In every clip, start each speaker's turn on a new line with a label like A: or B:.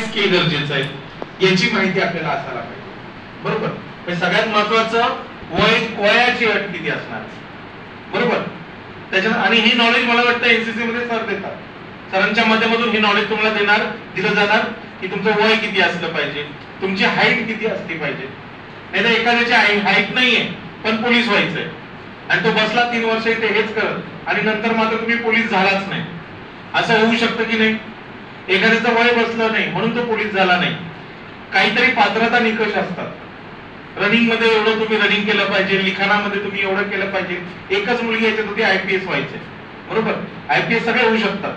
A: Skill गरजेचं आहे याची माहिती आपल्याला असायला पाहिजे, बरोबर. म्हणजे सगळ्यात महत्वाचं वयाची अट किती असणार, बरोबर. त्याच्यात आणि ही नॉलेज मला वाटतं एनसीसी मध्ये सर देतात, सरांच्या माध्यमातून हे नॉलेज तुम्हाला दिलं जाणार की तुमचं वय किती असलं पाहिजे, तुमची हाईट किती असली पाहिजे. नाही तर एखाद्याची हाईट नाहीये पण पोलीस व्हायचंय आणि तो बसला 3 वर्ष इथे हेच करत आणि नंतर मात्र तुम्ही पोलीस झालाच नाही, असं होऊ शकतं की नाही. एखाद्याचं वय बसलं नाही म्हणून तो पोलीस झाला नाही. काहीतरी पात्रता निकष असतात. रनिंग मध्ये एवढं तुम्ही रनिंग केलं पाहिजे, लिखाणामध्ये तुम्ही एवढं केलं पाहिजे. एकच मुलगी याच्यात होती IPS व्हायचे, बरोबर. IPS सगळे होऊ शकतात,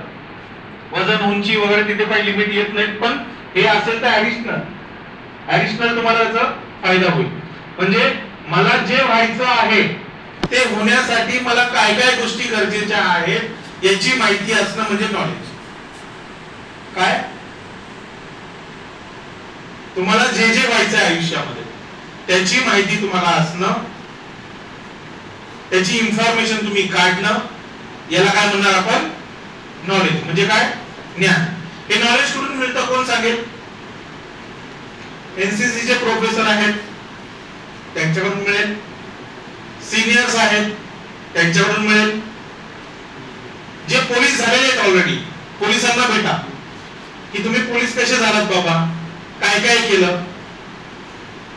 A: वजन उंची वगैरे तिथे काही लिमिट येत नाहीत, पण हे असेल तर ऍडिशनल तुम्हाला याचा फायदा होईल. म्हणजे मला जे व्हायचं आहे ते होण्यासाठी मला काय काय गोष्टी गरजेच्या आहेत याची माहिती असणं म्हणजे नॉलेज. काय तुम्हाला जे जे व्हायचं आहे आयुष्यामध्ये त्याची माहिती तुम्हाला असणं, त्याची इन्फॉर्मेशन तुम्ही काढणं, याला काय म्हणणार आपण, नॉलेज. म्हणजे काय, ज्ञान. हे नॉलेज कुठून मिळतं कोण सांगेल. एनसीसी चे प्रोफेसर आहेत त्यांच्याकडून मिळेल, सिनियर्स आहेत त्यांच्याकडून मिळेल, जे पोलीस झालेले आहेत ऑलरेडी पोलिसांना भेटा की तुम्ही पोलीस कसे झालात बाबा, काय काय केलं.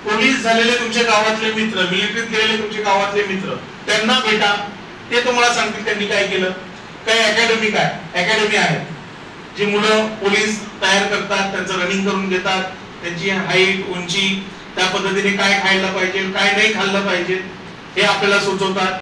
A: पोलीस झालेले तुमच्या गावातले मित्र, मिलिटरीत गेलेले तुमच्या गावातले मित्र, त्यांना भेटा, ते तुम्हाला सांगतील त्यांनी काय केलं. काही अकॅडमी आहे जी मुलं पोलीस तयार करतात, त्यांचं रनिंग करून घेतात, त्यांची हाईट उंची, त्या पद्धतीने काय खायला पाहिजे काय नाही खाल्लं पाहिजे हे आपल्याला सुचवतात.